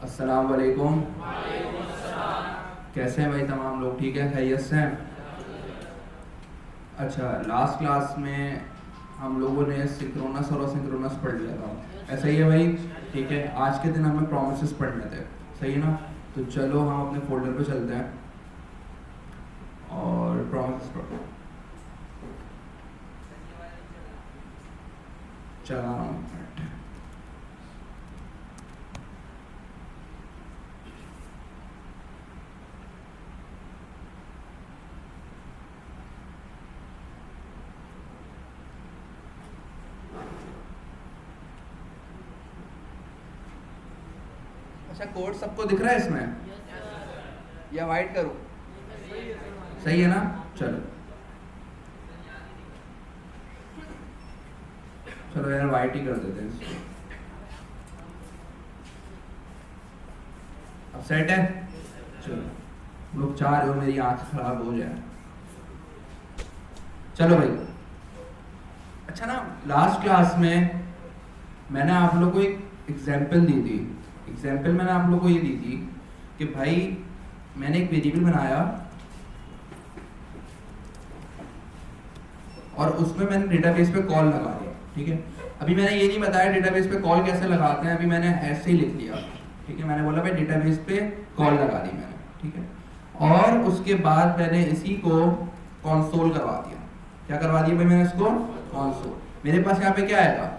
अस्सलाम वालेकुम। कैसे हैं भाई तमाम लोग? ठीक है, खैरियत से हैं? अच्छा, लास्ट क्लास में हम लोगों ने सिंक्रोनस और असिंक्रोनस पढ़ लिया था, ऐसा ही है भाई? ठीक है, आज के दिन हमें प्रोमिसेस पढ़ने थे, सही है ना? तो चलो हम अपने फोल्डर पे चलते हैं और प्रोमिसेस पढ़ो। चला रहा हूँ। अच्छा, कोड सबको दिख रहा है इसमें या वाइट करूं? सही है ना? चलो चलो यार, वाइट ही कर देते हैं इसको। अब सेट है? चलो, लोग चाह रहे हो मेरी आंख खराब हो जाए। चलो भाई, अच्छा ना, लास्ट क्लास में मैंने आप लोग को एक एग्जाम्पल दी थी। एग्जाम्पल मैंने आप लोग को ये दी थी कि भाई मैंने एक वेरिएबल बनाया और उसमें मैंने डेटाबेस पे कॉल लगा दिया। ठीक है, अभी मैंने ये नहीं बताया डेटाबेस पे कॉल कैसे लगाते हैं, अभी मैंने ऐसे ही लिख दिया। ठीक है, मैंने बोला भाई डेटाबेस पे कॉल लगा दी मैंने। ठीक है, और उसके बाद मैंने इसी को कंसोल करवा दिया। क्या करवा दिया भाई मैंने इसको? कंसोल। मेरे पास यहाँ पे क्या आएगा?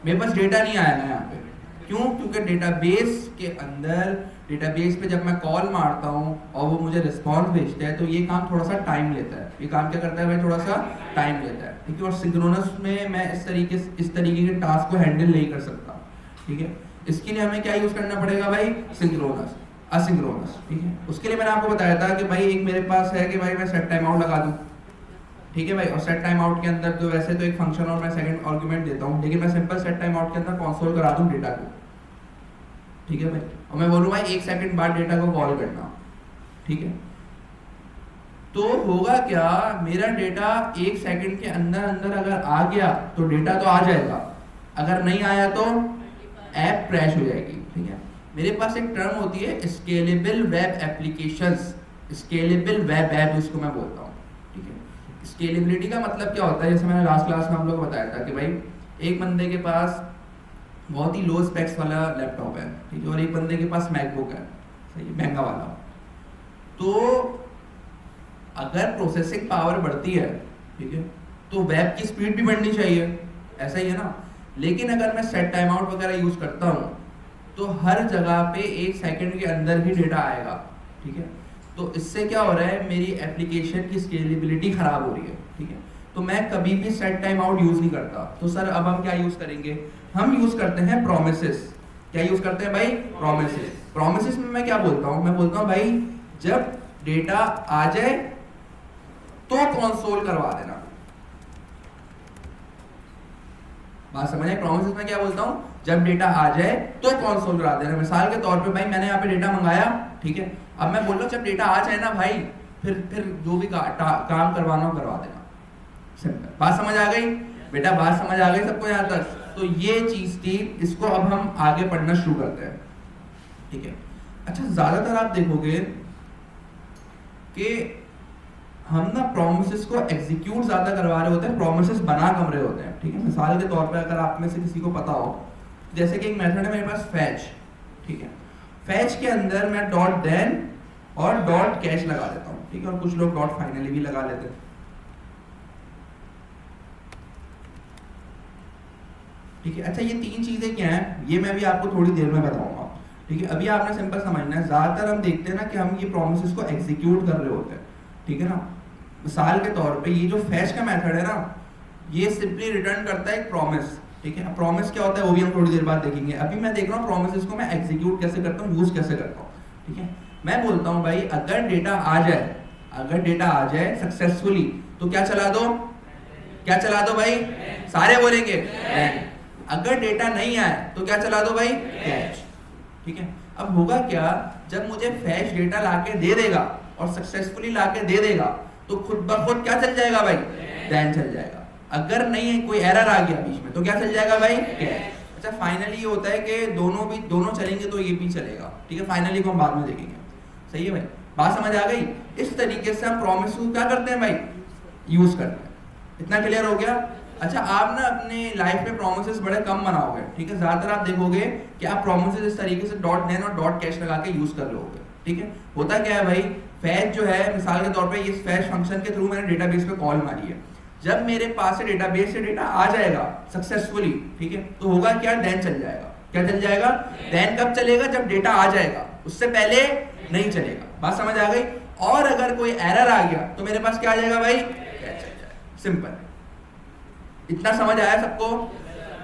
मेरे पास डेटा नहीं आएगा यहाँ पे। क्यों? क्योंकि डेटाबेस के अंदर, डेटाबेस पे जब मैं कॉल मारता हूँ और वो मुझे रिस्पॉन्स भेजता है तो ये काम थोड़ा सा टाइम लेता है। ये काम क्या करता है भाई? थोड़ा सा टाइम लेता है। ठीक है, और सिंक्रोनस में मैं इस तरीके के टास्क को हैंडल नहीं कर सकता। ठीक है, इसके लिए हमें क्या यूज करना पड़ेगा भाई? Synchronous, asynchronous. ठीक है, उसके लिए मैंने आपको बताया था कि भाई एक मेरे पास है कि भाई मैं सेट टाइम आउट लगा दूं। ठीक है भाई, और सेट टाइम आउट के अंदर तो वैसे तो एक फंक्शन और मैं सेकंड आर्गुमेंट देता हूँ, लेकिन मैं सिंपल सेट टाइम आउट के अंदर कंसोल करा दूं डेटा को। ठीक है भाई, और मैं बोलूँ भाई 1 सेकंड बाद डेटा को कॉल करना। ठीक है, तो होगा क्या? मेरा डेटा 1 सेकंड के अंदर अंदर अगर आ गया तो डेटा तो आ जाएगा, अगर नहीं आया तो ऐप क्रैश हो जाएगी। ठीक है, मेरे पास एक टर्म होती है scalable web applications, scalable web app जिसको मैं बोलता हूँ। ठीक है, स्केलेबिलिटी का मतलब क्या होता है? जैसे मैंने लास्ट क्लास में हम लोग को बताया था कि भाई एक बंदे के पास बहुत ही लो स्पेक्स वाला लैपटॉप है, ठीक है, और एक बंदे के पास मैकबुक है, सही है, महंगा वाला। तो अगर प्रोसेसिंग पावर बढ़ती है, ठीक है, तो वेब की स्पीड भी बढ़नी चाहिए, ऐसा ही है ना? लेकिन अगर मैं सेट टाइम आउट वगैरह यूज करता हूँ तो हर जगह पे 1 सेकंड के अंदर ही डेटा आएगा। ठीक है, तो इससे क्या हो रहा है? मेरी एप्लीकेशन की स्केलेबिलिटी खराब हो रही है। ठीक है, तो मैं कभी भी सेट टाइम आउट यूज नहीं करता। तो सर अब हम क्या यूज करेंगे? हम यूज करते हैं प्रोमिसेस। क्या यूज करते हैं भाई? प्रोमिसेस। प्रोमिसेस में मैं क्या बोलता हूँ? मैं बोलता हूँ भाई जब डेटा आ जाए तो कंसोल करवा देना। बात समझ आए? प्रोमिसेस में क्या बोलता हूँ? जब डेटा आ जाए तो कंसोल करा देना। मिसाल के तौर पे भाई मैंने यहाँ पे डेटा मंगाया, ठीक है, अब मैं बोल रहा हूँ जब डेटा आ जाए ना भाई, फिर जो भी काम करवाना हो करवा देना। सिंपल। बात समझ आ गई बेटा? बात समझ आ गई सबको यहाँ तक? तो ये चीज थी, इसको अब हम आगे पढ़ना शुरू करते हैं। ठीक है, अच्छा, ज्यादातर आप देखोगे कि हम ना प्रोमिसेस को एग्जीक्यूट ज्यादा करवा रहे होते हैं, प्रोमिसेस बना कम रहे होते हैं। ठीक है, मिसाल के तौर पे अगर आप में से किसी को पता हो, जैसे कि एक मेथड है मेरे पास फैच। ठीक है, फैच के अंदर मैं डॉट देन और डॉट कैश लगा देता हूँ। ठीक है, और कुछ लोग डॉट फाइनली भी लगा लेते हैं। ठीक है, अच्छा, ये 3 चीजें क्या हैं ये मैं भी आपको थोड़ी देर में बताऊंगा। ठीक है, अभी आपने सिंपल समझना है। ज्यादातर हम देखते हैं ना कि हम ये प्रोमिसेस को एग्जीक्यूट कर रहे होते हैं। ठीक है ना? मिसाल के तौर पे ये जो फैच का मेथड है ना, ये सिंपली रिटर्न करता है एक प्रॉमिस। ठीक है, प्रॉमिस क्या होता है वो भी हम थोड़ी देर बाद देखेंगे। अभी मैं देख रहा हूँ प्रोमिसेस को मैं एग्जीक्यूट कैसे करता हूँ, यूज कैसे करता हूँ। ठीक है, मैं बोलता हूँ भाई अगर डेटा आ जाए, अगर डेटा आ जाए सक्सेसफुली तो क्या चला दो? क्या चला दो भाई? सारे बोलेंगे रैन। अगर डेटा नहीं आए तो क्या चला दो भाई? कैच। ठीक है, अब होगा क्या? जब मुझे फैच डेटा लाके दे देगा और सक्सेसफुली लाके दे देगा तो खुद ब खुद क्या चल जाएगा भाई? देन चल जाएगा। अगर नहीं है कोई एरर आ गया बीच में तो क्या चल जाएगा भाई? कैच। अच्छा फाइनली ये होता है कि दोनों चलेंगे तो ये भी चलेगा, ठीक है, फाइनली को हम बाद में देखेंगे। सही है भाई, बात समझ आ गई? इस तरीके से हम प्रॉमिस को क्या करते हैं भाई, यूज करते हैं। इतना क्लियर हो गया? अच्छा आप ना अपने लाइफ में प्रोमिसेस बड़े कम बनाओगे, ठीक है, ज्यादातर आप देखोगे कि आप प्रोमिसेस इस तरीके से डॉट देन और डॉट कैश लगा के यूज कर लोगे, ठीक है। होता क्या है भाई, फैच जो है मिसाल के तौर पे इस फैच फंक्शन के थ्रू मैंने डेटाबेस पे कॉल मारी है, जब मेरे पास से डेटाबेस से डेटा आ जाएगा सक्सेसफुली, ठीक है, तो होगा क्या, देन चल जाएगा। क्या चल जाएगा? देन कब चलेगा? जब डेटा आ जाएगा, उससे पहले नहीं चलेगा। बात समझ आ गई? और अगर कोई एरर आ गया तो मेरे पास क्या आ जाएगा भाई, कैच चल जाएगा। सिंपल। इतना समझ आया सबको?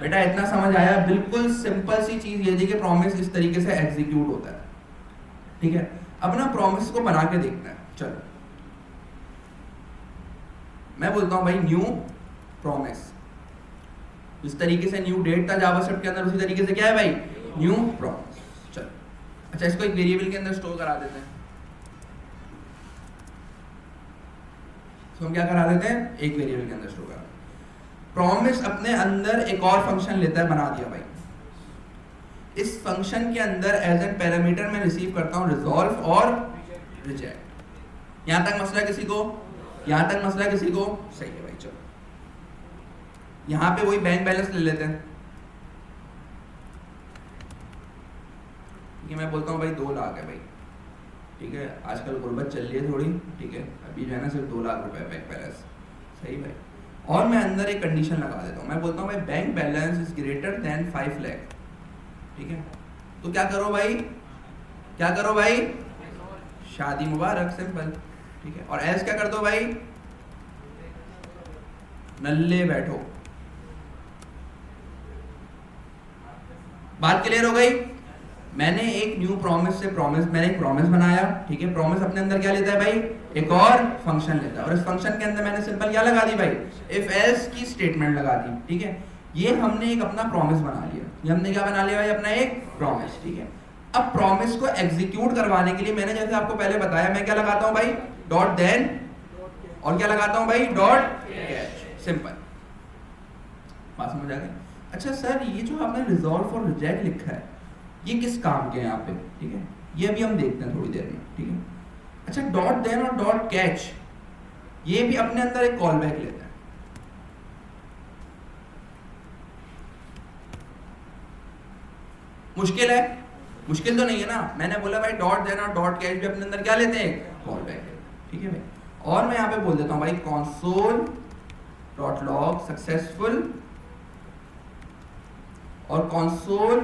बेटा इतना समझ आया? बिल्कुल सिंपल सी चीज ये थी कि प्रॉमिस इस तरीके से एग्जीक्यूट होता है, ठीक है। अब ना प्रॉमिस को बना के देखते हैं। चलो मैं बोलता हूं भाई न्यू प्रॉमिस, इस तरीके से न्यू डेट था जावास्क्रिप्ट के अंदर, उसी तरीके से क्या है भाई, न्यू प्रॉमिस। चलो अच्छा इसको एक वेरिएबल के अंदर स्टोर करा देते हैं। तो हम क्या करा देते हैं, एक वेरिएबल के अंदर स्टोर करा। प्रॉमिस अपने अंदर एक और फंक्शन लेता है, बना दिया भाई। इस फंक्शन के अंदर एज एन पैरामीटर मैं रिसीव करता हूं रिजॉल्व और रिजेक्ट। यहां तक मसला किसी को? यहां तक मसला किसी को? सही है भाई। चलो यहां पे वही बैंक बैलेंस ले लेते हैं, ठीक है। मैं बोलता हूं भाई 2 लाख है भाई, ठीक है, आजकल गुर्बत चल रही है थोड़ी, ठीक है, अभी जो है ना सिर्फ 2 लाख रुपए बैंक बैलेंस। सही भाई। और मैं अंदर एक कंडीशन लगा देता हूँ, मैं बोलता हूँ भाई bank balance is greater than 5 lakh, ठीक है। तो क्या करो भाई, क्या करो भाई, शादी मुबारक, सिंपल, ठीक है। और एल्स क्या कर दो भाई, नल्ले बैठो। बात क्लियर हो गई? मैंने एक न्यू प्रॉमिस से मैंने एक प्रॉमिस बनाया, ठीक है। प्रॉमिस अपने अंदर क्या लेता है भाई, एक और फंक्शन लेता है, और इस फंक्शन के अंदर मैंने सिंपल क्या लगा दी भाई, इफ एल्स की स्टेटमेंट लगा दी, ठीक है। ये हमने एक अपना प्रॉमिस बना लिया, ये हमने क्या बना लिया भाई, अपना एक प्रॉमिस, ठीक है। अब प्रॉमिस को एग्जीक्यूट करवाने के लिए मैंने जैसे आपको पहले बताया, मैं क्या लगाता हूं भाई, डॉट देन, और क्या लगाता हूं भाई, डॉट कैच। सिंपल। बात समझ आ गई? अच्छा सर ये जो आपने रिजॉल्व और रिजेक्ट लिखा है ये किस काम के हैं यहाँ पे, ठीक है, ये अभी हम देखते हैं थोड़ी देर में, ठीक है। अच्छा डॉट देन और डॉट कैच ये भी अपने अंदर एक कॉल बैक लेता है। मुश्किल है? मुश्किल तो नहीं है ना। मैंने बोला भाई डॉट देन और डॉट कैच भी अपने अंदर क्या लेते हैं, कॉल बैक लेते हैं, ठीक है भाई। और मैं यहाँ पे बोल देता हूँ भाई कंसोल डॉट लॉग सक्सेसफुल और कंसोल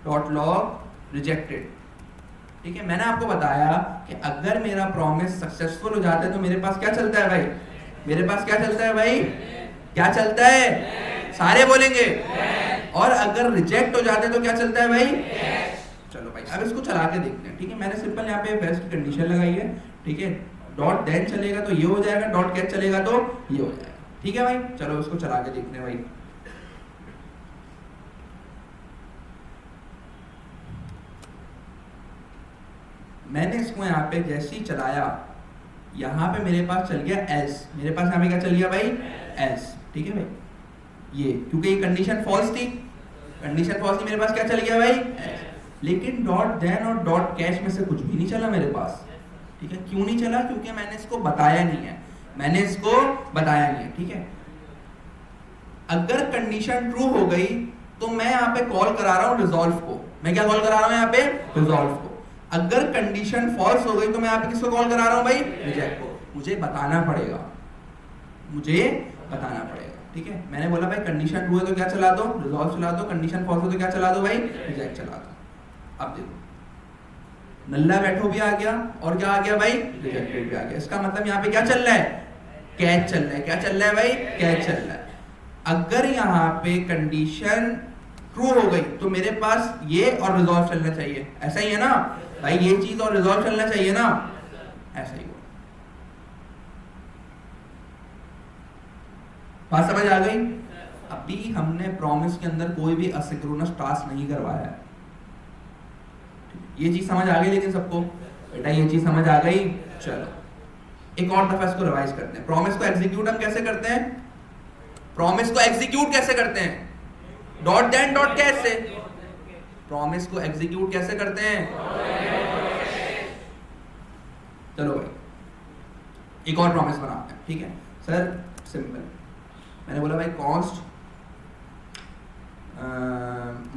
डॉट लॉग रिजेक्टेड, ठीक है। मैंने आपको बताया कि अगर मेरा प्रॉमिस सक्सेसफुल हो जाता है तो मेरे पास क्या चलता है भाई, मेरे पास क्या चलता है भाई, क्या चलता है, सारे बोलेंगे। और अगर रिजेक्ट हो जाते हैं तो क्या चलता है भाई। चलो भाई अब इसको चला के देखते हैं, ठीक है। मैंने सिंपल यहाँ पे बेस्ट की कंडीशन लगाई है, ठीक है। डॉट देन चलेगा तो ये हो जाएगा, डॉट कैच चलेगा तो ये हो जाएगा, ठीक है भाई। चलो इसको चला के देखते हैं भाई। मैंने इसको यहाँ पे जैसे ही चलाया, यहाँ पे मेरे पास चल गया एल्स, मेरे पास यहाँ पे क्या चल गया भाई, एल्स, ठीक है भाई। ये क्योंकि ये कंडीशन फॉल्स थी, कंडीशन फॉल्स थी, मेरे पास क्या चल गया भाई, एल्स। लेकिन डॉट देन और डॉट कैच में से कुछ भी नहीं चला मेरे पास, ठीक है। क्यों नहीं चला? क्योंकि मैंने इसको बताया नहीं है, मैंने इसको बताया नहीं है, ठीक है। अगर कंडीशन ट्रू हो गई तो मैं यहाँ पे कॉल करा रहा हूँ रिजॉल्व को, मैं क्या कॉल करा रहा हूँ यहाँ पे, रिजॉल्व को। अगर कंडीशन फॉल्स हो गई तो मैं यहाँ पे किसको कॉल करा रहा हूँ भाई, रिजेक्ट को। मुझे बताना पड़ेगा, मुझे बताना पड़ेगा, ठीक है। मैंने बोला भाई कंडीशन ट्रू है तो क्या चला दो, रिजॉल्व चला दो, कंडीशन फॉल्स हो तो क्या चला दो भाई, रिजेक्ट चला दो। अब देखो नल्ला बैठो भी आ गया और क्या आ गया भाई, रिजेक्टेड भी आ गया। इसका मतलब यहाँ पे क्या चल रहा है, कैच चल रहा है। क्या चल रहा है भाई, कैच चल रहा है। अगर यहाँ पे कंडीशन ट्रू हो गई तो मेरे पास ये और रिजॉल्व चलना चाहिए, ऐसा ही है ना भाई, ये चीज और रिजॉल्व चलना चाहिए ना, ऐसा ही हो। बात समझ आ गई? अभी हमने प्रॉमिस के अंदर कोई भी असिंक्रोनस टास्क नहीं करवाया है, ये चीज समझ आ गई? लेकिन सबको बेटा ये चीज समझ आ गई? चलो एक और दफा इसको रिवाइज करते हैं। प्रॉमिस को एग्जीक्यूट हम कैसे करते हैं, प्रॉमिस को एग्जीक्यूट कैसे करते हैं, डॉट देन डॉट कैच से। प्रॉमिस को एग्जीक्यूट कैसे करते हैं? चलो भाई एक और प्रॉमिस बनाते हैं, ठीक है सर। सिंपल, मैंने बोला भाई कॉन्स्ट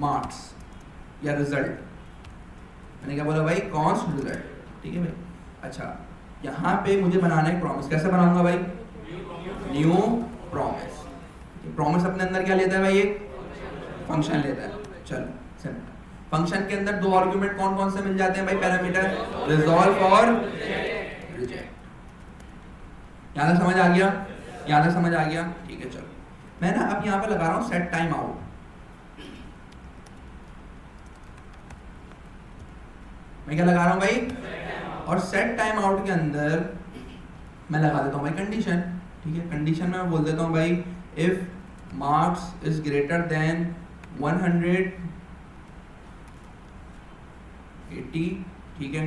मार्क्स या रिजल्ट, मैंने क्या बोला भाई? कॉन्स्ट रिजल्ट, ठीक है भाई। अच्छा, यहाँ पे मुझे बनाना है प्रॉमिस, कैसे बनाऊंगा भाई? New promise. प्रॉमिस अपने अंदर क्या लेता है भाई? एक फंक्शन लेता है। चलो सिंपल, फंक्शन के अंदर दो आर्गुमेंट कौन कौन से मिल जाते हैं भाई? पैरामीटर, रिजॉल्व और रिजेक्ट। यहाँ तक समझ आ गया? यहाँ तक समझ आ गया, ठीक है। चलो मैं ना अब यहाँ पे लगा रहा हूँ सेट टाइम आउट। मैं क्या लगा रहा हूँ भाई? और सेट टाइम आउट के अंदर मैं लगा देता हूँ भाई कंडीशन, ठीक है। कंडीशन में मैं बोल देता हूँ भाई if marks is greater than 180, ठीक है।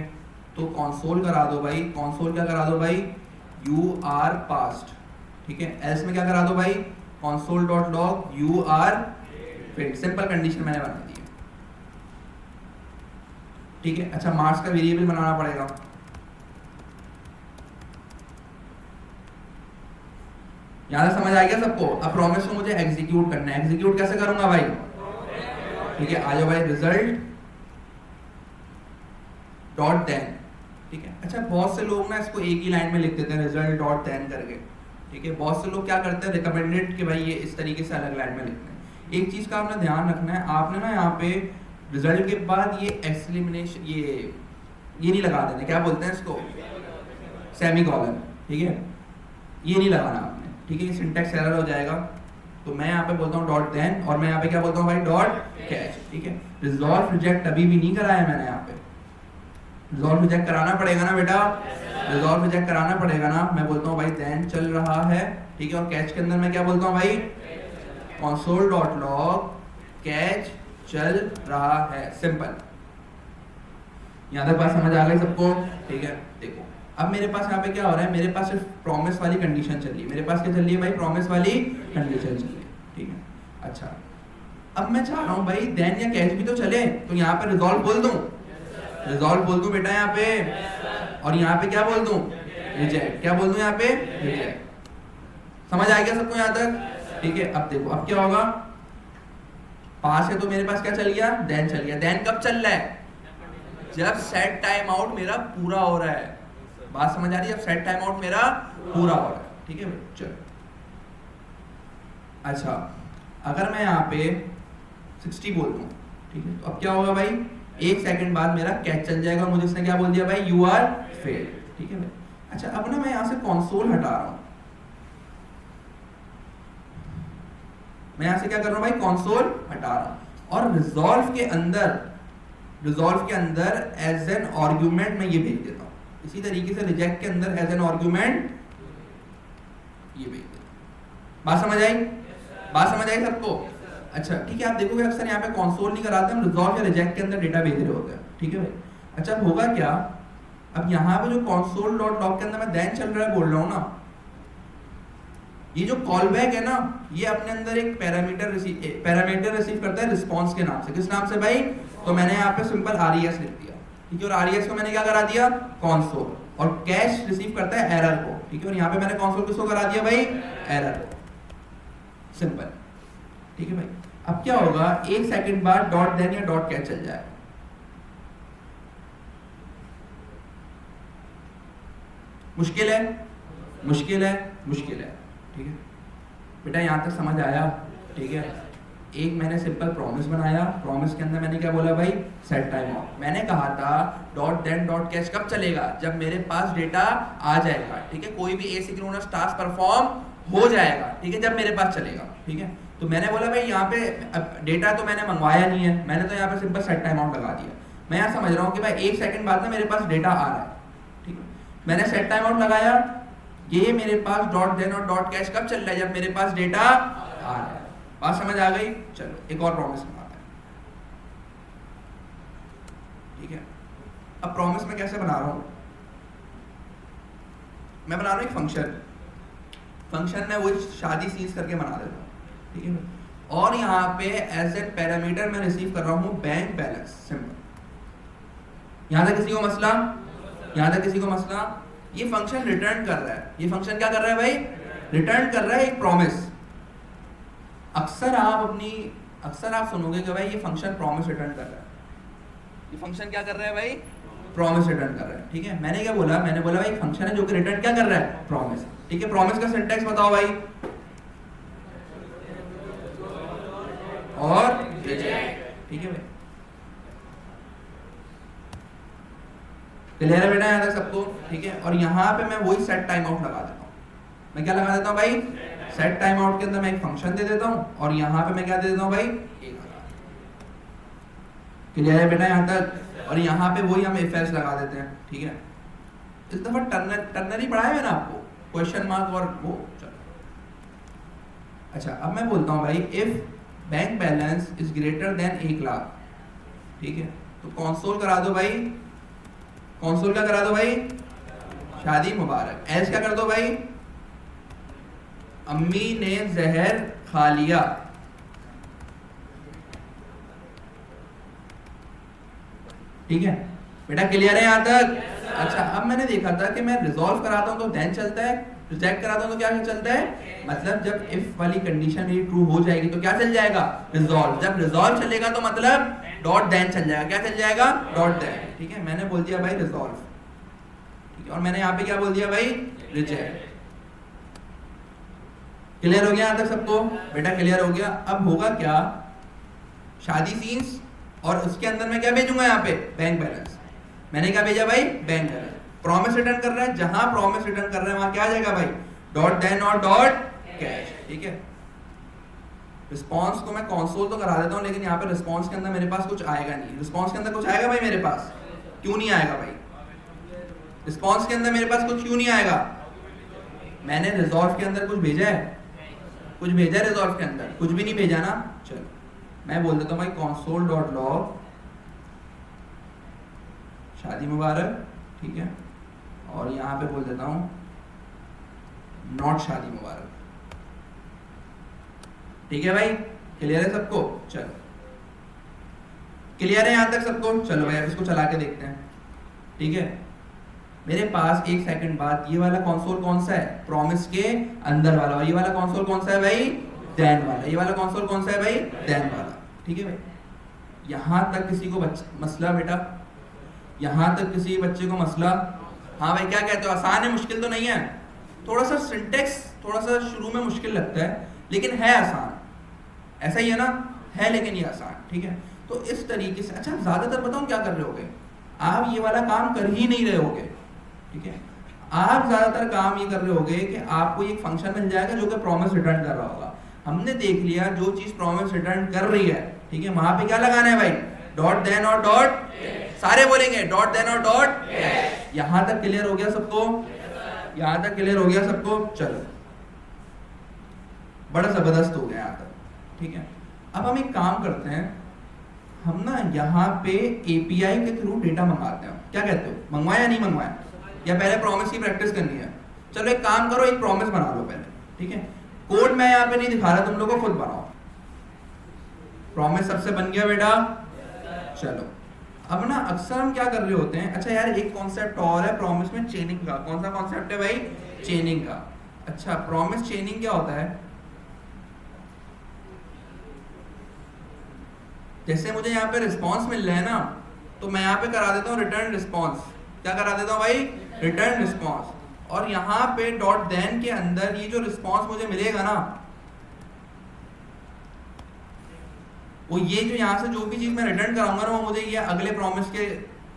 तो कंसोल करा दो भाई, कंसोल क्या करा दो भाई? यू आर पास्ड, ठीक है। एल्स में क्या करा दो भाई? Console dot log you are failed. Simple condition मैंने बना दी है, ठीक है। अच्छा, मार्क्स का वेरिएबल बनाना पड़ेगा। यहां समझ आ गया सबको? अब प्रॉमिस को मुझे एग्जीक्यूट करना है। एग्जीक्यूट कैसे करूंगा भाई? ठीक है, आ जाओ भाई, रिजल्ट डॉट देन, ठीक है। अच्छा, बहुत से लोग ना इसको एक ही लाइन में लिख देते हैं, रिजल्ट डॉट देन करके, ठीक है। बहुत से लोग क्या करते हैं, रिकमेंडेड कि भाई ये इस तरीके से अलग लाइन में लिखते हैं। एक चीज का आपने ध्यान रखना है, आपने ना यहाँ पे रिजल्ट के बाद ये एक्सक्लेमेशन, ये नहीं लगा देना, क्या बोलते हैं इसको? सेमीकोलन, ठीक है। ये नहीं लगाना आपने, ठीक है। ये सिंटैक्स एरर हो जाएगा। तो मैं यहाँ पे बोलता हूँ डॉट देन, और मैं यहाँ पे क्या बोलता हूँ भाई? डॉट कैच, ठीक है। रिजॉल्व रिजेक्ट अभी भी नहीं कराया मैंने यहाँ पे। रिजॉल्व रिजेक्ट कराना पड़ेगा ना बेटा? रिजॉल्व रिजेक्ट कराना पड़ेगा ना। मैं बोलता हूँ भाई देन चल रहा है, ठीक है। और कैच के अंदर मैं क्या बोलता हूँ भाई? कंसोल डॉट लॉग कैच चल रहा है। सिंपल, यहाँ तक बात समझ आ गई सबको? ठीक है। देखो अब मेरे पास यहाँ पे क्या हो रहा है, मेरे पास सिर्फ प्रॉमिस वाली कंडीशन चल रही है। मेरे पास क्या चल रही है भाई? प्रॉमिस वाली कंडीशन चल रही है, ठीक है। अच्छा, अब मैं चाह रहा हूँ भाई देन या कैच भी तो चले, तो यहाँ पे रिजॉल्व बोल दूँ, रिजॉल्व बोल दूँ बेटा यहाँ पे, और यहाँ पे क्या बोल दूँ? रिजेक्ट। क्या बोल दूँ यहाँ पे? रिजेक्ट। समझ आ गया सबको यहाँ तक? ठीक है। अब देखो अब क्या होगा, पास है तो मेरे पास क्या चल गया? देन चल गया। देन कब चल रहा है? जब सेट टाइम आउट मेरा पूरा हो रहा है। बात समझ आ रही है? जब सेट टाइम आउट मेरा पूरा हो रहा है, ठीक है भाई। चलो अच्छा, अगर मैं यहाँ पे 60 बोल दूँ, ठीक है, तो अब क्या होगा भाई? 1 सेकंड बाद मेरा कैच चल जाएगा, मुझे इसने क्या बोल दिया भाई? यू आर फेल्ड, ठीक है भाई। अच्छा, अब ना मैं यहाँ से कंसोल हटा रहा हूँ, मैं यहाँ से क्या कर रहा हूँ भाई? कंसोल हटा रहा हूँ, और रिजॉल्व के अंदर एज एन आर्गुमेंट मैं ये भेज देता हूँ। इसी तरीके से रिजेक्ट के अंदर एज एन आर्गुमेंट ये भेज देता हूँ। बात समझ आई? बात समझ आई सबको? अच्छा ठीक है। आप देखोगे अक्सर यहाँ पे कंसोल नहीं कराते, हम रिजॉल्व या रिजेक्ट के अंदर डेटा भेज रहे होते हैं, ठीक है भाई। अच्छा, अब होगा क्या, अब यहाँ पे जो कंसोल डॉट लॉग के अंदर मैं देन चल रहा है बोल रहा हूँ ना, ये जो कॉल बैक है ना, ये अपने अंदर एक पैरामीटर रिसीव करता है रिस्पॉन्स के नाम से। किस नाम से भाई? तो मैंने यहाँ पे सिंपल RES लिख दिया, ठीक है। और RES को मैंने क्या करा दिया? कंसोल। और कैश रिसीव करता है एरर को, ठीक है। और यहाँ पे मैंने कंसोल किसको करा दिया भाई? एरर को। सिंपल, ठीक है भाई। अब क्या होगा, 1 सेकंड बाद डॉट देन या डॉट कैच चल जाएगा। मुश्किल है, मुश्किल है, मुश्किल है, ठीक है बेटा। यहां तक समझ आया? ठीक है। एक मैंने सिंपल प्रॉमिस बनाया, प्रॉमिस के अंदर मैंने क्या बोला भाई? Set time out. मैंने कहा था डॉट देन डॉट कैच कब चलेगा? जब मेरे पास डेटा आ जाएगा, ठीक है। कोई भी एसिंक्रोनस टास्क परफॉर्म हो जाएगा, ठीक है, जब मेरे पास चलेगा, ठीक है। तो मैंने बोला भाई यहाँ पे अब डेटा तो मैंने मंगवाया नहीं है, मैंने तो यहाँ पे सिंपल सेट टाइम आउट लगा दिया। मैं यहाँ समझ रहा हूँ कि भाई 1 सेकंड बाद ना मेरे पास डेटा आ रहा है, ठीक है। मैंने सेट टाइम आउट लगाया, ये मेरे पास डॉट देन और डॉट कैच कब चल रहा है? जब मेरे पास डेटा आ रहा है। बात समझ आ गई? चलो एक और प्रॉमिस बनाते हैं, ठीक है। अब प्रॉमिस में कैसे बना रहा हूँ, मैं बना रहा हूँ एक फंक्शन में वो शादी सीज करके बना देता हूँ, ठीक है। और यहाँ पे एज ए पैरामीटर मैं रिसीव कर रहा हूँ बैंक बैलेंस। सिंपल। यहाँ तक किसी को मसला? यहाँ तक किसी को मसला? ये फंक्शन रिटर्न कर रहा है। ये फंक्शन क्या कर रहा है भाई? रिटर्न कर रहा है एक प्रॉमिस। अक्सर आप सुनोगे कि भाई ये फंक्शन प्रॉमिस रिटर्न कर रहा है। ये फंक्शन क्या कर रहा है भाई? प्रॉमिस रिटर्न कर रहा है। ठीक है, मैंने क्या बोला? मैंने बोला भाई फंक्शन है जो कि रिटर्न क्या कर रहा है? प्रॉमिस। ठीक है, प्रॉमिस का सिंटैक्स बताओ भाई। और रिजेक्ट। ठीक है भाई, क्लियर है बेटा यहाँ तक सबको? ठीक है, और यहाँ पे मैं वही सेट टाइम आउट लगा देता हूँ। मैं क्या लगा देता हूँ भाई? सेट टाइम आउट के अंदर मैं एक फंक्शन दे देता हूँ और यहाँ पे मैं क्या दे देता हूँ भाई? क्लियर है बेटा यहाँ तक? और यहाँ पे वही हम इफ एल्स लगा देते हैं। ठीक है, इस दफा टर्नरी पढ़ाया है ना आपको, क्वेश्चन मार्क और वो। चलो अच्छा, अब मैं बोलता हूँ भाई if bank balance is greater than 1 lakh. ठीक है, तो कंसोल करा दो भाई। कंसोल क्या करा दो भाई? शादी मुबारक। एल्स क्या कर दो भाई? अम्मी ने जहर खा लिया। ठीक है बेटा, क्लियर है यहाँ तक? अच्छा, अब मैंने देखा था कि मैं रिजॉल्व कराता हूँ तो देन चलता है, रिजेक्ट कराता हूँ तो क्या चलता है? मतलब जब इफ वाली कंडीशन मेरी ट्रू हो जाएगी तो क्या चल जाएगा? रिजॉल्व। जब रिजॉल्व चलेगा तो मतलब डॉट देन चल जाएगा। क्या चल जाएगा? Dot then. ठीक है, मैंने बोल दिया भाई रिजॉल्व। ठीक है, और मैंने यहाँ पे क्या बोल दिया भाई? रिजेक्ट। क्लियर हो गया यहाँ तक सबको? बेटा क्लियर हो गया। अब होगा क्या? शादी सीन्स, और उसके अंदर मैं क्या भेजूंगा यहाँ पे? Bank balance. मैंने क्या भेजा भाई? Bank balance. प्रॉमिस रिटर्न कर रहा है, जहां प्रॉमिस रिटर्न कर रहा है वहां क्या आ जाएगा भाई? डॉट देन और डॉट कैश। ठीक है, रिस्पॉन्स को मैं कंसोल तो करा देता हूं, लेकिन यहाँ पे रिस्पॉन्स के अंदर मेरे पास कुछ आएगा नहीं। रिस्पॉन्स के अंदर कुछ आएगा भाई मेरे पास? क्यों नहीं आएगा भाई? रिस्पॉन्स के अंदर मेरे पास कुछ क्यों नहीं आएगा? मैंने रिजॉल्व के अंदर कुछ भेजा है? कुछ भेजा है रिजॉल्व के अंदर? कुछ भी नहीं भेजा ना। चलो मैं बोल देता हूँ भाई console डॉट लॉग शादी मुबारक। ठीक है, और यहाँ पे बोल देता हूँ नॉट शादी मुबारक। ठीक है भाई, क्लियर है सबको? चलो क्लियर है यहाँ तक सबको? चलो भाई अब इसको चला के देखते हैं। ठीक है, मेरे पास एक सेकंड बाद ये वाला कंसोल कौन सा है? प्रॉमिस के अंदर वाला। और ये वाला कंसोल कौन सा है भाई? देन वाला। ये वाला कंसोल कौन सा है भाई? देन वाला। ठीक है भाई, यहां तक किसी को मसला बेटा? यहां तक किसी बच्चे को मसला? हाँ भाई, क्या कहते हो? आसान है, मुश्किल तो नहीं है? थोड़ा सा सिंटेक्स थोड़ा सा शुरू में मुश्किल लगता है, लेकिन है आसान। ऐसा ही है ना? है, लेकिन ये आसान। ठीक है, तो इस तरीके से। अच्छा, ज्यादातर बताऊं क्या कर रहे होगे? आप ये वाला काम कर ही नहीं रहे होगे। ठीक है, आप ज्यादातर काम ये कर रहे होगे कि आपको एक फंक्शन मिल जाएगा जो कि प्रॉमिस रिटर्न कर रहा होगा। हमने देख लिया जो चीज प्रॉमिस रिटर्न कर रही है, ठीक है, वहां पे क्या लगाना है भाई? डॉट देन और डॉट। सारे बोलेंगे डॉट देन और डॉट। यहां तक क्लियर हो गया सबको? यहां तक क्लियर हो गया सबको? चलो, बड़ा जबरदस्त हो गया यहां तक। ठीक है, अब हम एक काम करते हैं, हम ना यहाँ पे एपीआई के थ्रू डेटा मंगाते हैं। क्या कहते हो? मंगवाया या नहीं मंगवाया? या पहले प्रॉमिस की प्रैक्टिस करनी है? चलो एक काम करो, एक प्रॉमिस बना लो पहले। ठीक है, कोड मैं यहाँ पे नहीं दिखा रहा, तुम लोगों को खुद बनाओ। प्रॉमिस सबसे बन गया बेटा? चलो, अब ना अक्सर हम क्या कर रहे होते हैं, अच्छा यार एक कॉन्सेप्ट और है प्रॉमिस में, चेनिंग का। कौन सा कॉन्सेप्ट है भाई? चेनिंग का। अच्छा, प्रॉमिस चेनिंग क्या होता है? जैसे मुझे यहाँ पे रिस्पॉन्स मिल रहा है ना, तो मैं यहाँ पे करा देता हूँ रिटर्न रिस्पॉन्स। क्या करा देता हूँ भाई? Return response. और यहाँ पे डॉट देन के अंदर ये जो रिस्पॉन्स मुझे मिलेगा ना, वो ये जो यहाँ से जो भी चीज मैं रिटर्न कराऊंगा ना, वो मुझे ये अगले प्रॉमिस के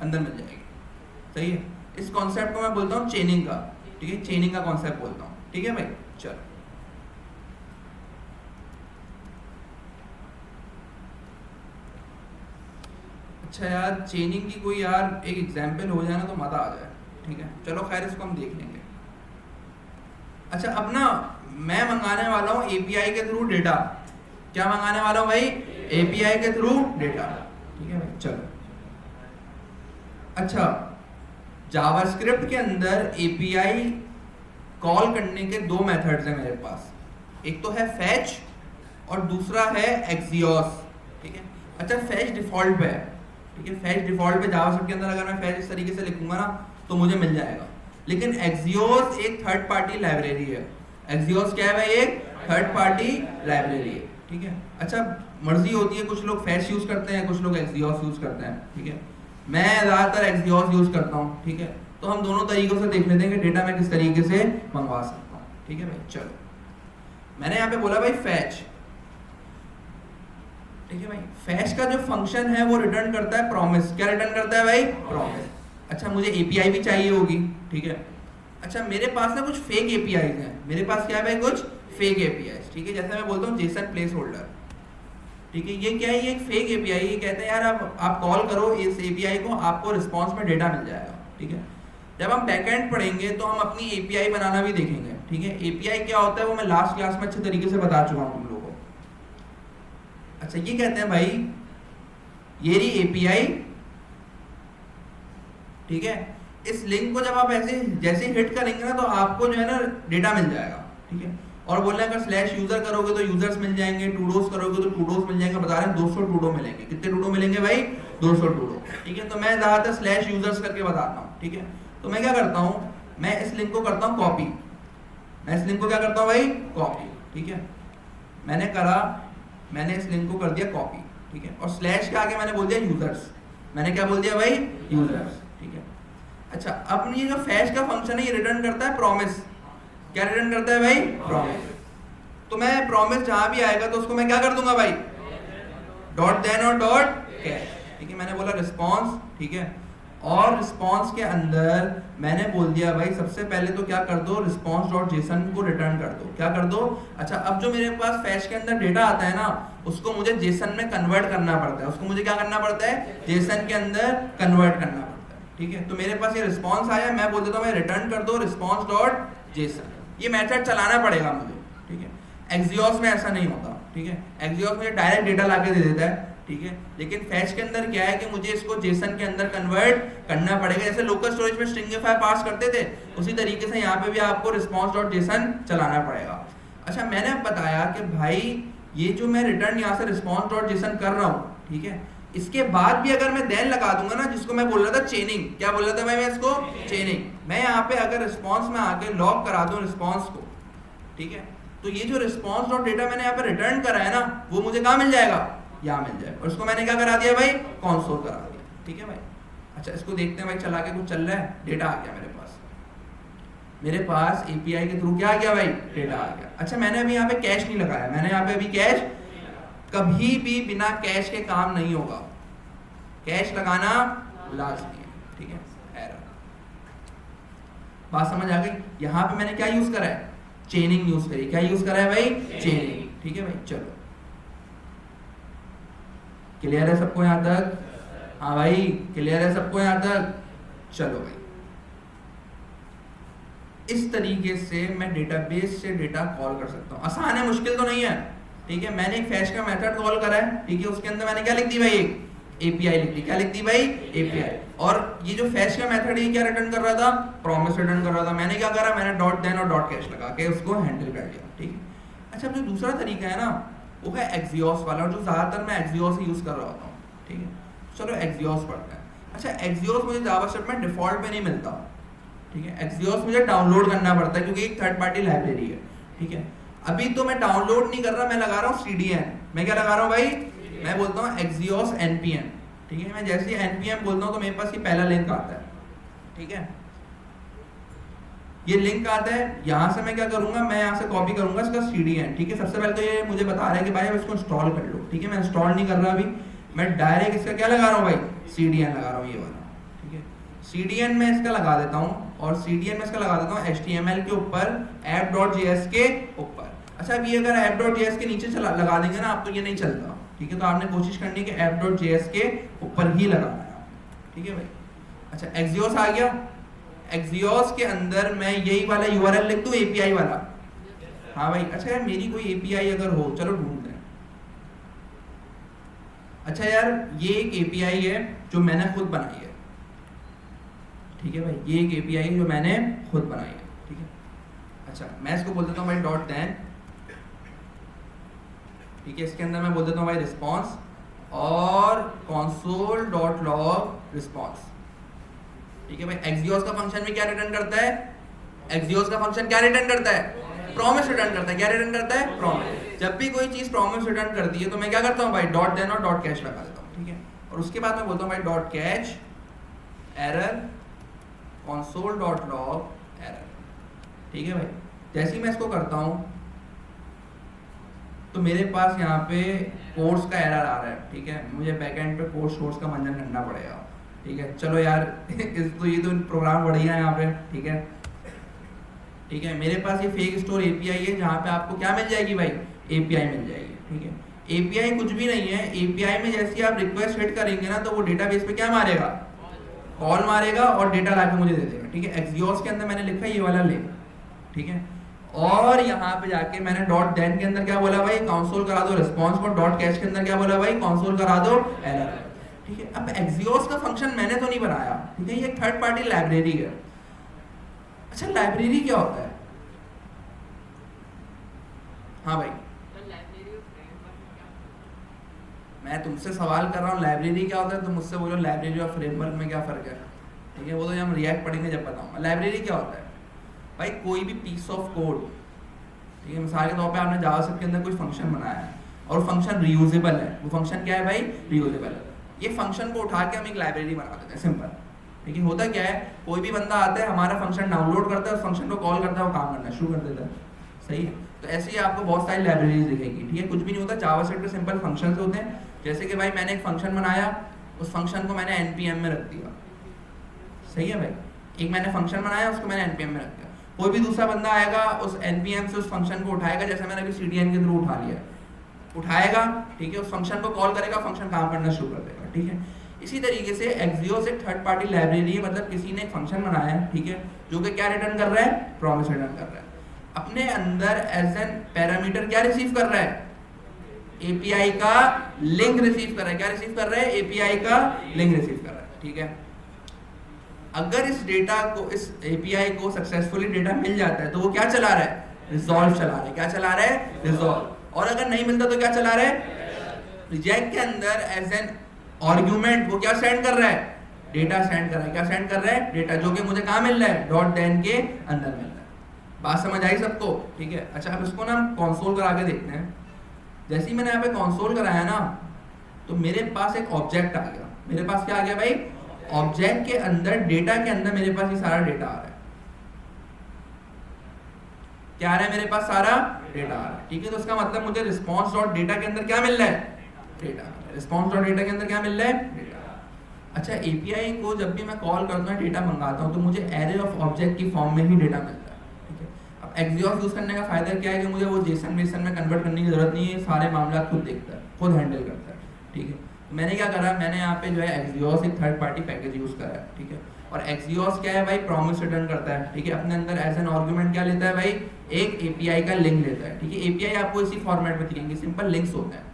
अंदर मिल जाएगी। सही है, इस कॉन्सेप्ट को मैं बोलता हूँ चेनिंग का। ठीक है, चेनिंग का कॉन्सेप्ट बोलता हूँ। ठीक है भाई, चलो अच्छा यार, चेनिंग की कोई यार एक एग्जाम्पल हो जाए ना तो मजा आ जाए। ठीक है, चलो खैर इसको हम देख लेंगे। अच्छा, अब ना मैं मंगाने वाला हूँ एपीआई के थ्रू डेटा। क्या मंगाने वाला हूँ भाई? एपीआई के थ्रू डेटा। ठीक है भाई, चलो। अच्छा, जावास्क्रिप्ट के अंदर एपीआई कॉल करने के दो मेथड्स हैं मेरे पास। एक तो है फैच और दूसरा है एक्सियोस, ठीक है। अच्छा फैच डिफॉल्ट पे है, ठीक है, फैच डिफॉल्ट पे जावास्क्रिप्ट के अंदर अगर मैं फैच इस तरीके से लिखूंगा ना तो मुझे मिल जाएगा। लेकिन एक्सियोस एक थर्ड पार्टी लाइब्रेरी है। एक्सियोस क्या है भाई? एक थर्ड पार्टी लाइब्रेरी है, ठीक है। अच्छा मर्जी होती है, कुछ लोग फैच यूज करते हैं, कुछ लोग एक्सियोस यूज करते हैं, ठीक है। मैं ज़्यादातर एक्सियोस यूज करता हूँ, ठीक है। तो हम दोनों तरीकों से देख लेते हैं कि डेटा मैं किस तरीके से मंगवा सकता हूँ, ठीक है भाई। चलो मैंने यहाँ पे बोला भाई फैच, ठीक है भाई। फैच का जो फंक्शन है वो रिटर्न करता है प्रॉमिस। क्या रिटर्न करता है भाई? प्रॉमिस। अच्छा मुझे एपीआई भी चाहिए होगी, ठीक है। अच्छा मेरे पास ना कुछ फेक एपीआई हैं, मेरे पास क्या है भाई? कुछ फेक एपीआई, ठीक है। जैसे मैं बोलता हूँ जेसन प्लेस होल्डर, ठीक है। ये क्या है? ये एक फेक एपीआई। ये कहते हैं यार आप कॉल करो इस एपीआई को, आपको रिस्पॉन्स में डेटा मिल जाएगा, ठीक है। जब हम बैकएंड पढ़ेंगे तो हम अपनी एपीआई बनाना भी देखेंगे, ठीक है। एपीआई क्या होता है वो मैं लास्ट क्लास में अच्छे तरीके से बता चुका हूँ तुम लोगों को। अच्छा ये कहते हैं भाई ये रही एपीआई, ठीक है। इस लिंक को जब आप ऐसे जैसे हिट करेंगे ना तो आपको जो है ना डेटा मिल जाएगा, ठीक है। और बोल रहे हैं अगर स्लैश यूजर करोगे तो यूजर्स मिल जाएंगे, टूडोस करोगे तो टूडोस मिल जाएंगे। बता रहे हैं 200 टूडो मिलेंगे। कितने टूडो मिलेंगे भाई? 200 टूडो, ठीक है। तो मैं ज्यादातर स्लैश यूजर्स करके बताता हूँ, ठीक है। तो मैं क्या करता हूँ, मैं इस लिंक को करता हूँ कॉपी। मैं इस लिंक को क्या करता हूँ भाई? कॉपी, ठीक है। मैंने इस लिंक को कर दिया कॉपी, ठीक है। और स्लैश के आगे मैंने बोल दिया यूजर्स। मैंने क्या बोल दिया भाई? यूजर्स, ठीक है। अच्छा अब ये जो फैच का फंक्शन है ये रिटर्न करता है प्रॉमिस। क्या रिटर्न करता है भाई? प्रॉमिस। तो मैं प्रॉमिस जहां भी आएगा तो उसको मैं क्या कर दूंगा भाई? डॉट देन और डॉट कैश, ठीक है। मैंने बोला रिस्पॉन्स, ठीक है। और रिस्पॉन्स के अंदर मैंने बोल दिया भाई सबसे पहले तो क्या कर दो, रिस्पॉन्स डॉट जेसन को रिटर्न कर दो। क्या कर दो? अच्छा अब जो मेरे पास फैच के अंदर डेटा आता है ना उसको मुझे जेसन में कन्वर्ट करना पड़ता है। उसको मुझे क्या करना पड़ता है? जेसन के अंदर कन्वर्ट करना पड़ता है, ठीक है। तो मेरे पास ये रिस्पॉन्स आया, मैं बोल देता हूँ मैं रिटर्न कर दो रिस्पॉन्स डॉट जेसन। ये मेथड चलाना पड़ेगा मुझे, ठीक है। एक्सियोस में ऐसा नहीं होता, ठीक है। एक्सियोस मुझे डायरेक्ट डेटा लाके दे देता है, ठीक है। लेकिन फैच के अंदर क्या है कि मुझे इसको जेसन के अंदर कन्वर्ट करना पड़ेगा। जैसे लोकल स्टोरेज में स्ट्रिंगिफाई पास करते थे उसी तरीके से यहाँ पे भी आपको रिस्पॉन्स डॉट जेसन चलाना पड़ेगा। अच्छा मैंने बताया कि भाई ये जो मैं रिटर्न यहाँ से रिस्पॉन्स डॉट जेसन कर रहा हूँ, ठीक है, इसके बाद भी अगर मैं देन लगा दूंगा ना, जिसको मैं बोल रहा था चेनिंग, क्या बोल रहा था भाई मैं इसको? चेनिंग। मैं यहाँ पे अगर रिस्पॉन्स में आके लॉक करा दूं रिस्पॉन्स को, ठीक है, तो ये जो रिस्पॉन्स डॉट डेटा मैंने यहाँ पे रिटर्न करा है ना वो मुझे कहाँ मिल जाएगा? यहाँ मिल जाएगा। और इसको मैंने क्या करा दिया भाई? कंसोल करा दिया, ठीक है भाई। अच्छा इसको देखते हैं भाई, चला के कुछ चल रहा है, डेटा आ गया मेरे पास एपीआई के थ्रू क्या आ गया भाई? डेटा आ गया। अच्छा मैंने अभी यहाँ पे कैश नहीं लगाया, मैंने यहाँ पे अभी कैश, कभी भी बिना कैश के काम नहीं होगा, कैश लगाना लाजमी है, ठीक है। एरर, बात समझ आ गई? यहाँ पे मैंने क्या यूज करा है? चेनिंग यूज करी। क्या यूज करा है भाई? चेनिंग, ठीक है भाई। चलो क्लियर है सबको यहाँ तक? हाँ भाई क्लियर है सबको यहाँ तक? चलो भाई इस तरीके से मैं डेटाबेस से डेटा कॉल कर सकता हूँ। आसान है, मुश्किल तो नहीं है, ठीक है। मैंने एक फैच का मेथड कॉल करा है, ठीक है। उसके अंदर मैंने क्या लिख दी भाई? एक एपीआई लिख दी। क्या लिख दी भाई? एपीआई। और ये जो फैच का मेथड है क्या रिटर्न कर रहा था? प्रॉमिस रिटर्न कर रहा था। मैंने क्या करा? मैंने डॉट देन और डॉट कैश लगा के उसको हैंडल कर दिया, ठीक है। अच्छा जो दूसरा तरीका है ना वो है एक्सियोस वाला, और जो ज्यादातर मैं एक्सियोस ही यूज कर रहा होता हूँ, ठीक है। चलो एक्सियोस पढ़ते हैं। अच्छा एक्सियोस मुझे जावास्क्रिप्ट में डिफॉल्ट में नहीं मिलता, ठीक है। एक्सियोस मुझे डाउनलोड करना पड़ता है क्योंकि एक थर्ड पार्टी लाइब्रेरी है, ठीक है। अभी तो मैं डाउनलोड नहीं कर रहा, मैं लगा रहा हूँ CDN। मैं क्या लगा रहा हूँ भाई? मैं बोलता हूँ एक्सियोस npm, ठीक है। मैं जैसे ही npm बोलता हूँ तो मेरे पास ये पहला लिंक आता है, ठीक है। ये लिंक आता है, यहाँ से मैं क्या करूंगा? मैं यहाँ से कॉपी करूंगा इसका CDN, ठीक है। सबसे पहले तो ये मुझे बता रहा है कि भाई अब इसको इंस्टॉल कर लो, ठीक है। मैं इंस्टॉल नहीं कर रहा अभी, मैं डायरेक्ट इसका क्या लगा रहा हूँ भाई? CDN लगा रहा हूँ, ये वाला, ठीक है। CDN में इसका लगा देता हूँ, और CDN में इसका लगा देता हूँ HTML के ऊपर app.js के ऊपर। अच्छा अभी अगर app.js के नीचे लगा देंगे ना आप तो ये नहीं चलता, ठीक है। तो आपने कोशिश करनी है कि app.js के ऊपर ही लगाना है, ठीक है भाई। अच्छा एक्सियोस आ गया। एक्सियोस के अंदर मैं यही वाला URL लिख दूं API वाला। हाँ भाई। अच्छा यार मेरी कोई API अगर हो, चलो ढूंढते हैं। अच्छा यार ये एक API है जो मैंने खुद बनाई है, ठीक है भाई। ये एक API है जो मैंने खुद बनाई है, ठीक है। अच्छा मैं इसको बोल देता हूँ भाई डॉट देन ठीक है। इसके अंदर मैं बोल देता हूँ भाई रिस्पॉन्स और console डॉट लॉग रिस्पॉन्स, ठीक है भाई। एक्सियोस का फंक्शन भी क्या रिटर्न करता है, एक्सियोस का फंक्शन क्या रिटर्न करता है, प्रॉमिस रिटर्न करता है। क्या रिटर्न करता है, प्रॉमिस। जब भी कोई चीज प्रॉमिस रिटर्न करती है तो मैं क्या करता हूँ भाई, डॉट देन और डॉट कैच लगा देता हूँ, ठीक है। और उसके बाद मैं बोलता हूँ भाई dot catch error console dot log error, ठीक है भाई। जैसे ही मैं इसको करता हूँ तो मेरे पास यहाँ पे कोर्स का एरर आ रहा है, ठीक है। मुझे बैकएंड पे कोर्स सोर्स का मंजन करना पड़ेगा, ठीक है। चलो यार ये तो प्रोग्राम बढ़िया है यहाँ पे, ठीक है, ठीक है। मेरे पास ये फेक स्टोर एपीआई है जहाँ पे आपको क्या मिल जाएगी भाई, एपीआई मिल जाएगी, ठीक है। एपीआई कुछ भी नहीं है, एपीआई में जैसे आप रिक्वेस्ट हिट करेंगे ना तो वो डेटाबेस पे क्या मारेगा, कॉल मारेगा और डेटा लाके मुझे दे देगा, ठीक है। एक्सियोस के अंदर मैंने लिखा है ये वाला ले, ठीक है। और यहाँ पे जाके मैंने डॉट देन के अंदर क्या बोला भाई, कंसोल करा दो रिस्पॉन्स को, डॉट कैच के अंदर क्या बोला भाई, कंसोल करा दो एरर, ठीक है। अब एक्सियोस का फंक्शन मैंने तो नहीं बनाया, ठीक है, ये एक थर्ड पार्टी लाइब्रेरी है। अच्छा लाइब्रेरी क्या होता है, हाँ भाई मैं तुमसे सवाल कर रहा हूँ लाइब्रेरी क्या होता है, तुम मुझसे बोलो लाइब्रेरी और फ्रेमवर्क में क्या फर्क है, ठीक है। वो तो हम रिएक्ट पढ़ेंगे जब बताऊंगा। लाइब्रेरी क्या होता है भाई, कोई भी पीस ऑफ कोड, ठीक है। मिसाल के तौर पे आपने जावास्क्रिप्ट के अंदर कोई फंक्शन बनाया है और फंक्शन रीयूजेबल है, वो फंक्शन क्या है भाई, रीयूजेबल है। ये फंक्शन को उठा के हम एक लाइब्रेरी बना देते हैं, सिंपल। लेकिन होता क्या है, कोई भी बंदा आता है हमारा फंक्शन डाउनलोड करता है, उस फंक्शन को कॉल करता है, वो काम करना शुरू कर देता है, सही है। तो ऐसे ही आपको बहुत सारी लाइब्रेरीज दिखेगी, ठीक है। कुछ भी नहीं होता, जावास्क्रिप्ट में सिंपल फंक्शंस होते हैं। जैसे कि भाई मैंने एक फंक्शन बनाया, उस फंक्शन को मैंने npm में रख दिया, सही है भाई। एक मैंने फंक्शन बनाया, उसको मैंने npm में रख दिया। कोई भी दूसरा बंदा आएगा, उस npm से उस फंक्शन को उठाएगा, जैसे मैंने अभी cdn के थ्रू उठा लिया, उठाएगा, ठीक है, उस फंक्शन को कॉल करेगा, फंक्शन काम करना शुरू कर देगा, ठीक है। इसी तरीके से एक्सियोस एक थर्ड पार्टी लाइब्रेरी है, मतलब किसी ने एक फंक्शन बनाया है, ठीक है, जो कि क्या रिटर्न कर रहा है, प्रॉमिस रिटर्न कर रहा है। अपने अंदर एज एन पैरामीटर क्या रिसीव कर रहा है, एपीआई का लिंक रिसीव कर रहा है। क्या रिसीव कर रहा है, एपीआई का लिंक रिसीव कर रहा है, ठीक है। अगर इस डेटा को, इस एपीआई को सक्सेसफुली डेटा मिल जाता है तो वो क्या चला रहा है, रिजॉल्व चला रहा है। क्या चला रहा है, रिजॉल्व। और अगर नहीं मिलता तो क्या चला रहा है, रिजेक्ट के अंदर एज एन आर्गुमेंट वो क्या सेंड कर रहा है, डेटा सेंड कर रहा है। क्या सेंड कर रहा है, डेटा, जो कि मुझे कहाँ मिल रहा है, डॉट देन के अंदर मिल रहा है। बात समझ आई सबको, ठीक है। अच्छा अब इसको ना हम कंसोल करा के देखते हैं। जैसे ही मैंने यहाँ पे कंसोल कराया ना तो मेरे पास एक ऑब्जेक्ट आ गया। मेरे पास क्या आ गया भाई, ऑब्जेक्ट के अंदर, डेटा के अंदर मेरे पास ये सारा डेटा आ रहा है। क्या आ रहा है, मेरे पास सारा डेटा आ रहा है, ठीक है। तो इसका मतलब मुझे रिस्पॉन्स डॉट डेटा के अंदर क्या मिल रहा है, डेटा। रिस्पॉन्स डॉट डेटा के अंदर क्या मिल रहा है, डेटा। अच्छा एपीआई को जब भी मैं कॉल करता हूँ, डेटा मंगाता हूँ, तो मुझे एरे ऑफ ऑब्जेक्ट की फॉर्म में ही डेटा मिलता है, ठीक है। अब एक्सियोस यूज करने का फायदा क्या है कि मुझे वो जेसन वेसन में कन्वर्ट करने की जरूरत नहीं है, सारे मामला खुद देखता है, खुद हैंडल करता है, ठीक है। मैंने क्या करा, मैंने यहाँ पे जो है एक्सियोस एक थर्ड पार्टी पैकेज यूज करा है, ठीक है। और एक्सियोस क्या है भाई, प्रॉमिस रिटर्न करता है, ठीक है। अपने अंदर एज एन आर्गुमेंट क्या लेता है भाई, एक एपीआई का लिंक लेता है, ठीक है। एपीआई आपको इसी फॉर्मेट में दिखेंगे, सिंपल लिंक्स होते हैं,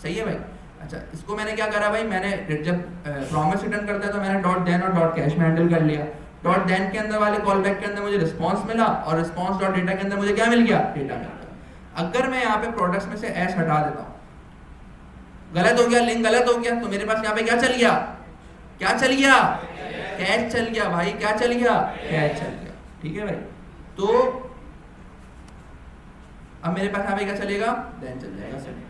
सही है भाई। अच्छा इसको मैंने क्या करा भाई, मैंने जब प्रॉमिस रिटर्न करता है तो मैंने डॉट देन और डॉट कैश में हैंडल कर लिया। डॉट देन के अंदर वाले कॉल बैक के अंदर मुझे रिस्पॉन्स मिला और रिस्पॉन्स डॉट डेटा के अंदर मुझे क्या मिल गया, डेटा मिल गया। अगर मैं यहाँ पे प्रोडक्ट्स में से एस हटा देता हूँ, गलत हो गया, लिंक गलत हो गया, तो मेरे पास यहाँ पे क्या चल गया, क्या चल गया, कैच चल गया भाई। क्या चल गया, कैच चल गया, ठीक है भाई। तो अब मेरे पास यहाँ पे क्या चलेगा, देन चल जाएगा।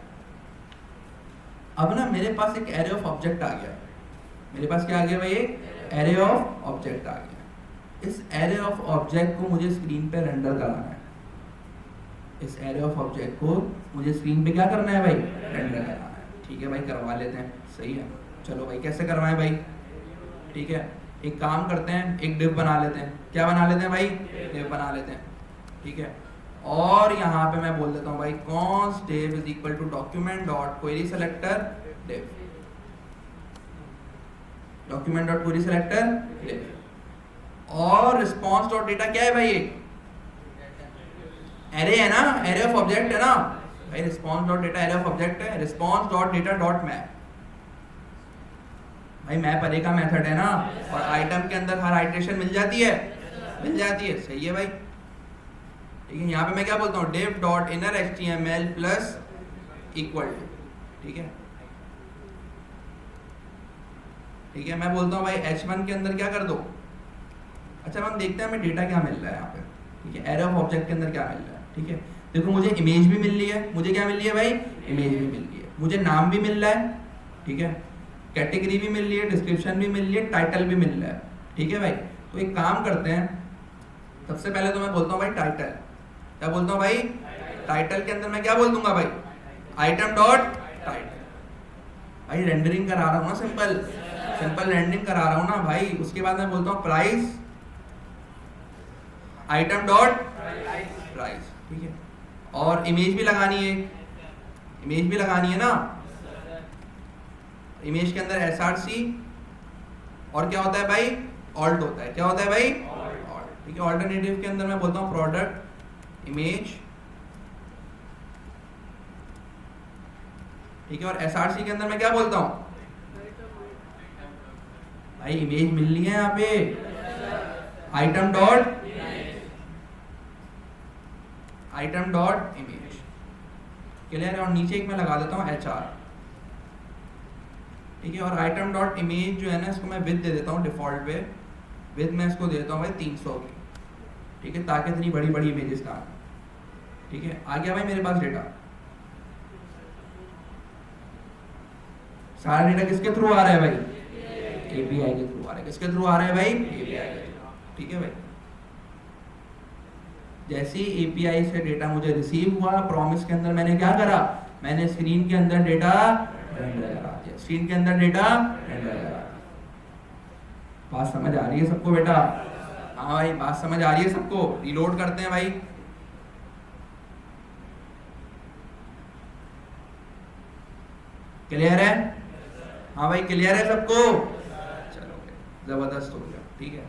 अब ना मेरे पास एक एरे ऑफ ऑब्जेक्ट आ गया, मेरे पास क्या आ गया भाई, एक एरे ऑफ ऑब्जेक्ट आ गया। इस एरे ऑफ ऑब्जेक्ट को मुझे स्क्रीन पे रेंडर कराना है। इस एरे ऑफ ऑब्जेक्ट को मुझे स्क्रीन पे क्या करना है भाई, रेंडर कराना है, ठीक है भाई। करवा लेते हैं, सही है। चलो भाई कैसे करवाएं भाई, ठीक है। एक काम करते हैं, एक डिव बना लेते हैं। क्या बना लेते हैं भाई, डिव बना लेते हैं, ठीक है। और यहाँ पे मैं बोल देता हूँ भाई const div is equal to document dot query selector div, document dot query selector div। और response dot data क्या है भाई, array है ना, array of object है ना भाई। response dot data array of object है, response dot data dot map भाई, मैप अरे का मेथड है ना। और आइटम के अंदर हर आइटरेशन मिल जाती है, मिल जाती है, सही है भाई, ठीक है। यहाँ पे मैं क्या बोलता हूँ, div dot inner html plus equal to, ठीक है, ठीक है। मैं बोलता हूँ भाई h1 के अंदर क्या कर दो। अच्छा हम देखते हैं हमें डेटा क्या मिल रहा है यहाँ पे, ठीक है, एरे ऑफ ऑब्जेक्ट के अंदर क्या मिल रहा है, ठीक है। देखो मुझे इमेज भी मिल रही है, मुझे क्या मिल रही है भाई, इमेज भी मिल रही है, मुझे नाम भी मिल रहा है, ठीक है, कैटेगरी भी मिल रही है, डिस्क्रिप्शन भी मिल रही है, टाइटल भी मिल रहा है, ठीक है भाई। तो एक काम करते हैं, सबसे पहले तो मैं बोलता हूँ भाई टाइटल, क्या बोलता हूँ भाई, टाइटल के अंदर मैं क्या बोल दूंगा भाई, आइटम डॉट टाइटल। भाई रेंडरिंग करा रहा हूँ ना, सिंपल रेंडरिंग करा रहा हूँ ना भाई। उसके बाद मैं बोलता हूँ प्राइस, आइटम डॉट प्राइस, ठीक है। और इमेज भी लगानी है, इमेज भी लगानी है ना, इमेज के अंदर src और क्या होता है भाई, ऑल्ट होता है, क्या होता है भाई, ऑल्ट, ठीक है। ऑल्टरनेटिव के अंदर मैं बोलता हूँ प्रोडक्ट इमेज, ठीक है। और src के अंदर मैं क्या बोलता हूँ भाई, इमेज मिल रही है यहाँ पे, आइटम डॉट इमेज, क्लियर है। और नीचे एक मैं लगा देता हूँ HR, ठीक है। और आइटम डॉट इमेज जो है ना, इसको मैं विड्थ दे देता हूँ डिफॉल्ट पे, विड्थ मैं इसको दे देता हूँ भाई 300 की, ठीक है, ताकि इतनी बड़ी बड़ी इमेजेस ना आए, ठीक है। आ गया भाई मेरे पास डेटा, सारा डेटा किसके थ्रू आ रहा है भाई, API के थ्रू आ रहा है। किसके थ्रू आ रहा है भाई, API के थ्रू, ठीक है भाई। जैसे ही API से डेटा मुझे रिसीव हुआ, प्रॉमिस के अंदर मैंने क्या करा, मैंने स्क्रीन के अंदर डेटा रेंडर करा दिया, स्क्रीन के अंदर डेटा रेंडर करा दिया। बात समझ आ रही है सबको बेटा, हाँ भाई बात समझ आ रही है सबको। रिलोड करते हैं भाई, क्लियर है, हाँ भाई क्लियर है सबको, चलो जबरदस्त हो गया, ठीक है।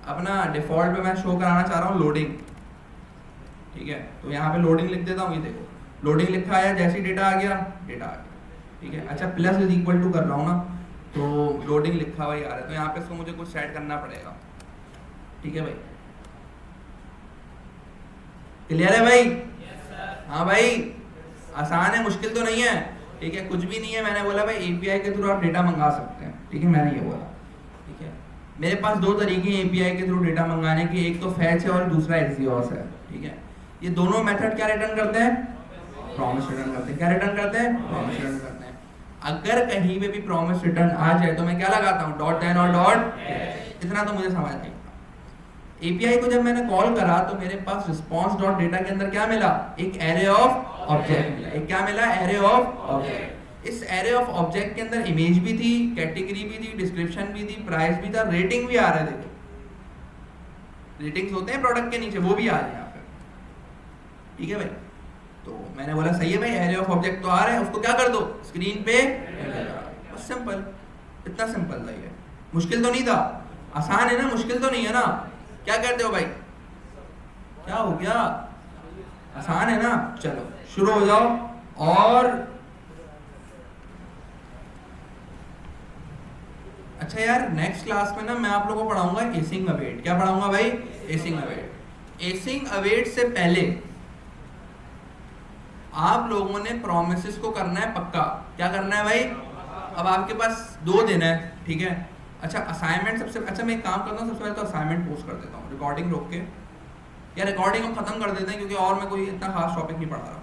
अब ना डिफॉल्ट पे मैं शो कराना चाह रहा हूँ लोडिंग, ठीक है। तो यहाँ पे लोडिंग लिख देता हूँ, ये देखो लोडिंग लिखा आया, जैसे ही डेटा आ गया, डेटा आ गया, ठीक है। अच्छा प्लस इज इक्वल टू कर रहा हूँ ना, तो लोडिंग लिखा हुआ ही आ रहा है, तो यहाँ पे इसको मुझे कुछ सेट करना पड़ेगा, ठीक है भाई, क्लियर है भाई, हाँ भाई आसान है, मुश्किल तो नहीं है, ठीक है, कुछ भी नहीं है। मैंने बोला भाई API के थ्रू आप डेटा मंगा सकते हैं, ठीक है, मैंने ये बोला, ठीक है। मेरे पास दो तरीके हैं API के थ्रू डेटा मंगाने के, एक तो फैच है और दूसरा एक्सियोस है, ठीक है। ये दोनों मेथड क्या रिटर्न करते हैं, प्रॉमिस रिटर्न करते हैं। क्या रिटर्न करते हैं, प्रॉमिस रिटर्न करते हैं। अगर कहीं पे भी प्रॉमिस रिटर्न आ जाए तो मैं क्या लगाता हूँ, .10 और डॉट, इतना तो मुझे समझ नहीं। API को जब मैंने कॉल करा तो मेरे पास रिस्पॉन्स डॉट डेटा के अंदर क्या मिला, एक एरे ऑफ ऑब्जेक्ट मिला, एक क्या मिला, एरे ऑफ ऑब्जेक्ट। इस एरे ऑफ ऑब्जेक्ट के अंदर इमेज भी थी, कैटेगरी भी थी, डिस्क्रिप्शन भी थी, प्राइस भी था, रेटिंग भी आ रहा है, देखो रेटिंग्स होते हैं प्रोडक्ट के नीचे, वो भी आ रहे हैं यहाँ पे, ठीक है भाई। तो मैंने बोला सही है भाई, एरे ऑफ ऑब्जेक्ट तो आ रहा है, उसको क्या कर दो, स्क्रीन पे, बस सिंपल, इतना सिंपल था ये, मुश्किल तो नहीं था, आसान है ना, मुश्किल तो नहीं है ना। क्या कहते हो भाई, क्या हो गया, आसान है ना। चलो शुरू हो जाओ। और अच्छा यार नेक्स्ट क्लास में ना मैं आप लोगों को पढ़ाऊंगा एसिंग अवेट। क्या पढ़ाऊंगा भाई, एसिंग अवेट। एसिंग अवेट से पहले आप लोगों ने प्रोमिसेस को करना है पक्का। क्या करना है भाई, अब आपके पास 2 दिन है, ठीक है। अच्छा असाइनमेंट सबसे, अच्छा मैं एक काम करता हूँ, सबसे पहले तो असाइनमेंट पोस्ट कर देता हूँ, रिकॉर्डिंग रोक के, या रिकॉर्डिंग हम खत्म कर देते हैं क्योंकि और मैं कोई इतना खास टॉपिक नहीं पढ़ा रहा।